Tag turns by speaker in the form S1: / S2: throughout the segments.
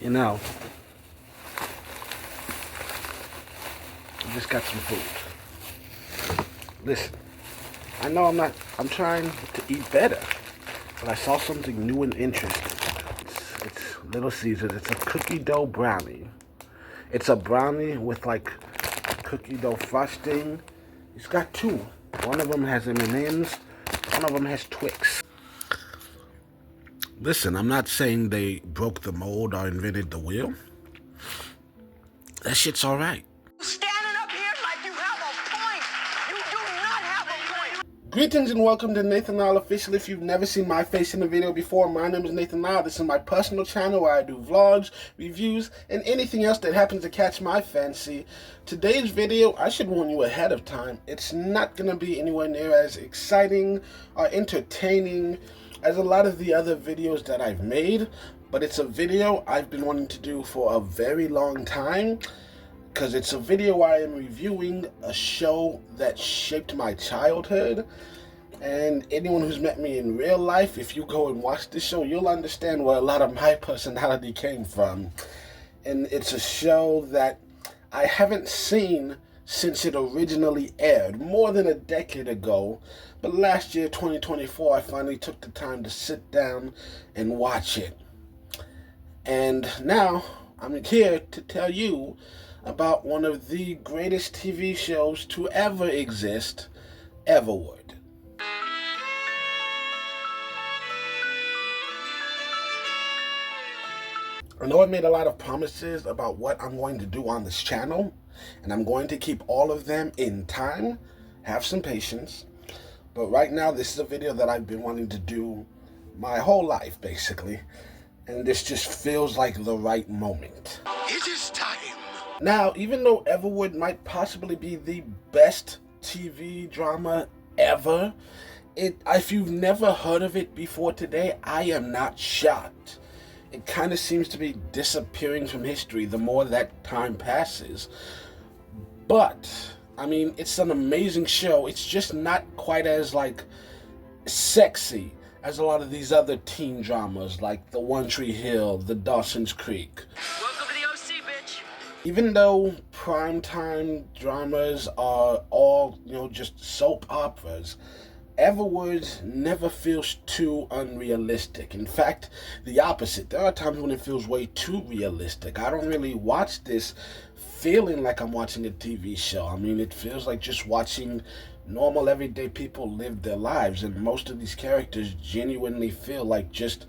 S1: You know, I just got some food. Listen, I know I'm trying to eat better, but I saw something new and interesting. It's Little Caesars. It's a cookie dough brownie. It's a brownie with like cookie dough frosting. It's got two. One of them has M&Ms. One of them has Twix. Listen, I'm not saying they broke the mold or invented the wheel. That shit's all right.
S2: Standing up here like you have a point. You do not have a point.
S1: Greetings and welcome to Nathan Lyle Official. If you've never seen my face in a video before, my name is Nathan Lyle. This is my personal channel where I do vlogs, reviews, and anything else that happens to catch my fancy. Today's video, I should warn you ahead of time, it's not going to be anywhere near as exciting or entertaining as a lot of the other videos that I've made, but it's a video I've been wanting to do for a very long time, because it's a video where I am reviewing a show that shaped my childhood. And anyone who's met me in real life, if you go and watch this show, you'll understand where a lot of my personality came from. And it's a show that I haven't seen since it originally aired, more than a decade ago. But last year, 2024, I finally took the time to sit down and watch it. And now, I'm here to tell you about one of the greatest TV shows to ever exist, Everwood. I know I made a lot of promises about what I'm going to do on this channel, and I'm going to keep all of them in time. Have some patience. But right now, this is a video that I've been wanting to do my whole life, basically. And this just feels like the right moment.
S2: It is time.
S1: Now, even though Everwood might possibly be the best TV drama ever, if you've never heard of it before today, I am not shocked. It kind of seems to be disappearing from history the more that time passes. But, I mean, it's an amazing show. It's just not quite as, like, sexy as a lot of these other teen dramas, like The One Tree Hill, The Dawson's Creek.
S2: Welcome to the OC, bitch.
S1: Even though primetime dramas are all, just soap operas, Everwood never feels too unrealistic. In fact, the opposite. There are times when it feels way too realistic. I don't really watch this feeling like I'm watching a TV show. I mean, it feels like just watching normal, everyday people live their lives, and most of these characters genuinely feel like just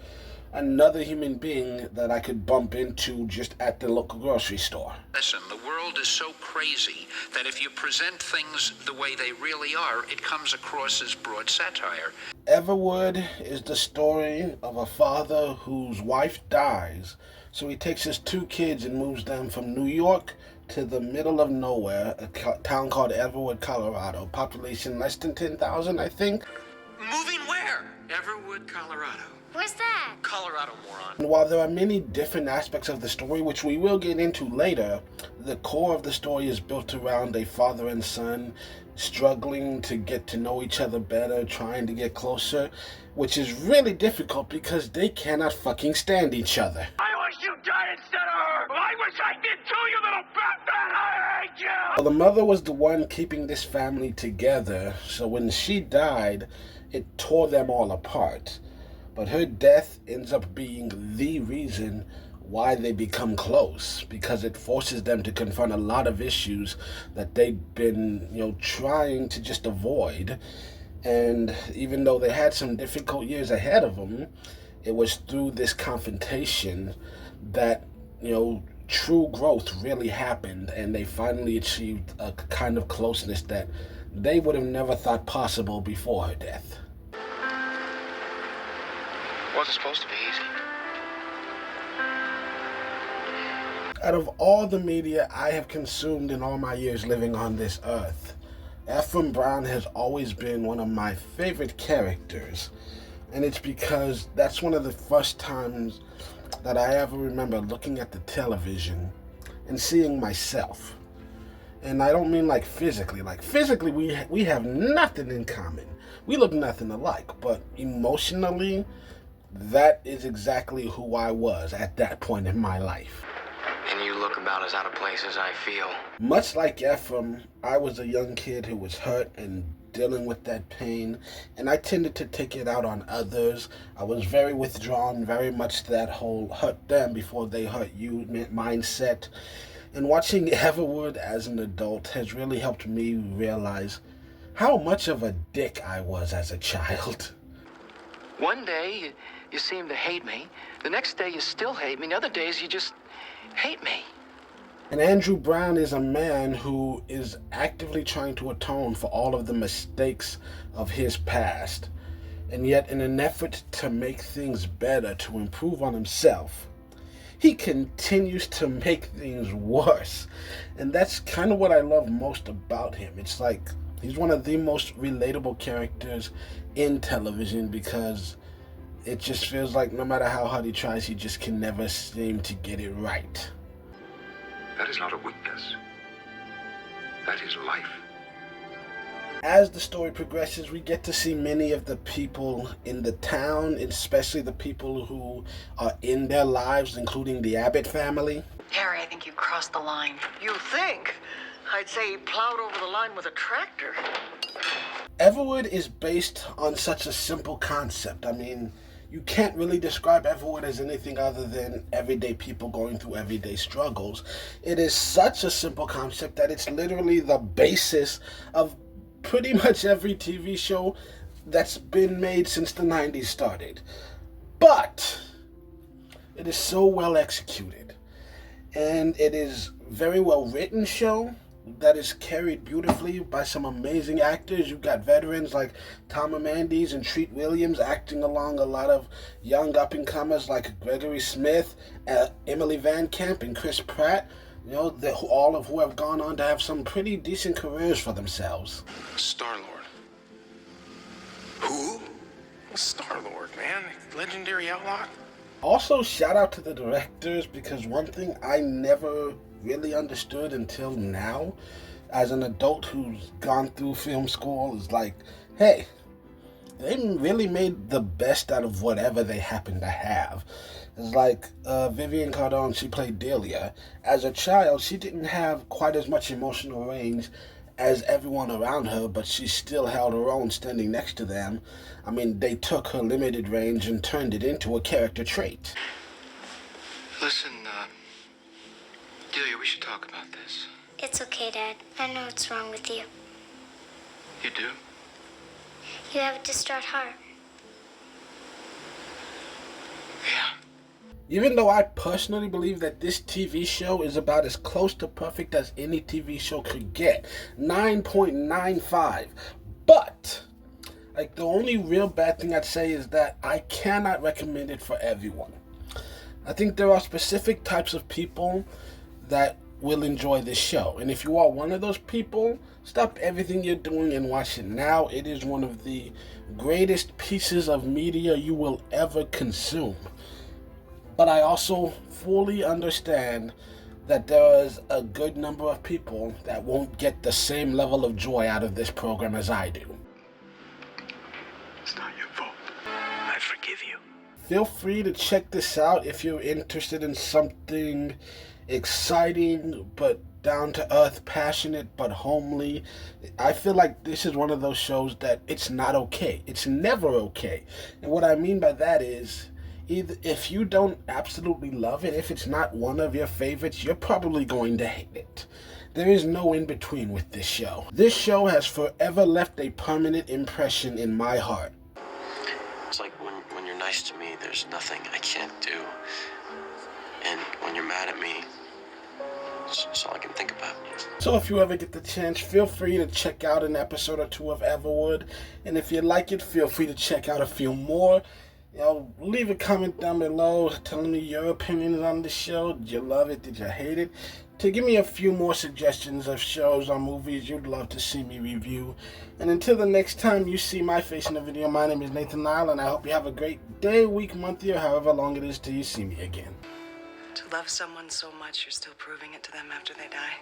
S1: another human being that I could bump into just at the local grocery store.
S3: Listen, the world is so crazy that if you present things the way they really are, it comes across as broad satire.
S1: Everwood is the story of a father whose wife dies, so he takes his two kids and moves them from New York to the middle of nowhere, a town called Everwood, Colorado. Population less than 10,000, I think.
S2: Moving where? Everwood, Colorado.
S4: Where's that?
S2: Colorado, moron.
S1: And while there are many different aspects of the story, which we will get into later, the core of the story is built around a father and son struggling to get to know each other better, trying to get closer, which is really difficult because they cannot fucking stand each other.
S2: I wish you died instead of her. I wish I did too, you little bastard. I hate you.
S1: Well, the mother was the one keeping this family together, so when she died, it tore them all apart. But her death ends up being the reason why they become close, because it forces them to confront a lot of issues that they've been, trying to just avoid. And even though they had some difficult years ahead of them, it was through this confrontation that, true growth really happened, and they finally achieved a kind of closeness that they would have never thought possible before her death.
S3: Wasn't supposed to be easy.
S1: Out of all the media I have consumed in all my years living on this earth, Ephraim Brown has always been one of my favorite characters. And it's because that's one of the first times that I ever remember looking at the television and seeing myself. And I don't mean like physically. Like physically, we have nothing in common. We look nothing alike. But emotionally, that is exactly who I was at that point in my life.
S4: And you look about as out of place as I feel.
S1: Much like Ephraim, I was a young kid who was hurt and dealing with that pain, and I tended to take it out on others. I was very withdrawn, very much that whole hurt them before they hurt you mindset. And watching Everwood as an adult has really helped me realize how much of a dick I was as a child.
S4: One day, you seem to hate me. The next day, you still hate me. And other days, you just hate me.
S1: And Andrew Brown is a man who is actively trying to atone for all of the mistakes of his past. And yet, in an effort to make things better, to improve on himself, he continues to make things worse. And that's kind of what I love most about him. It's like he's one of the most relatable characters in television because it just feels like no matter how hard he tries, he just can never seem to get it right.
S2: That is not a weakness. That is life.
S1: As the story progresses, we get to see many of the people in the town, especially the people who are in their lives, including the Abbott family.
S5: Harry, I think you crossed the line.
S6: You think? I'd say he plowed over the line with a tractor.
S1: Everwood is based on such a simple concept. I mean, you can't really describe Everwood as anything other than everyday people going through everyday struggles. It is such a simple concept that it's literally the basis of pretty much every TV show that's been made since the 90s started. But it is so well executed, and it is very well written show that is carried beautifully by some amazing actors. You've got veterans like Tom Amandes and Treat Williams acting along a lot of young up-and-comers like Gregory Smith, Emily Van Camp, and Chris Pratt. You know, all of who have gone on to have some pretty decent careers for themselves.
S7: Star-Lord.
S2: Who?
S7: Star-Lord, man. Legendary outlaw.
S1: Also, shout out to the directors, because one thing I never really understood until now, as an adult who's gone through film school, is like, hey, they really made the best out of whatever they happen to have. It's like Vivian Cardone, she played Delia. As a child, she didn't have quite as much emotional range as everyone around her, but she still held her own standing next to them. I mean, they took her limited range and turned it into a character trait.
S4: Listen, Delia, we should talk about this.
S8: It's okay, Dad. I know what's wrong with you.
S4: You do?
S8: You have a distraught heart.
S4: Yeah.
S1: Even though I personally believe that this TV show is about as close to perfect as any TV show could get, 9.95, but like the only real bad thing I'd say is that I cannot recommend it for everyone. I think there are specific types of people that will enjoy this show, and if you are one of those people, stop everything you're doing and watch it now. It is one of the greatest pieces of media you will ever consume. But I also fully understand that there is a good number of people that won't get the same level of joy out of this program as I do.
S2: It's not your fault. I forgive you.
S1: Feel free to check this out if you're interested in something exciting but down-to-earth, passionate but homely. I feel like this is one of those shows that it's not okay. It's never okay. And what I mean by that is, either if you don't absolutely love it, if it's not one of your favorites, you're probably going to hate it. There is no in-between with this show. This show has forever left a permanent impression in my heart.
S9: It's like when you're nice to me, there's nothing I can't do. And when you're mad at me, it's all I can think about.
S1: So if you ever get the chance, feel free to check out an episode or two of Everwood. And if you like it, feel free to check out a few more. You know, leave a comment down below telling me your opinions on the show. Did you love it? Did you hate it? To give me a few more suggestions of shows or movies you'd love to see me review. And until the next time you see my face in a video, my name is Nathan Nile, and I hope you have a great day, week, month, year, however long it is till you see me again.
S5: To love someone so much, you're still proving it to them after they die.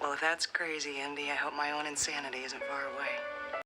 S5: Well, if that's crazy, Andy, I hope my own insanity isn't far away.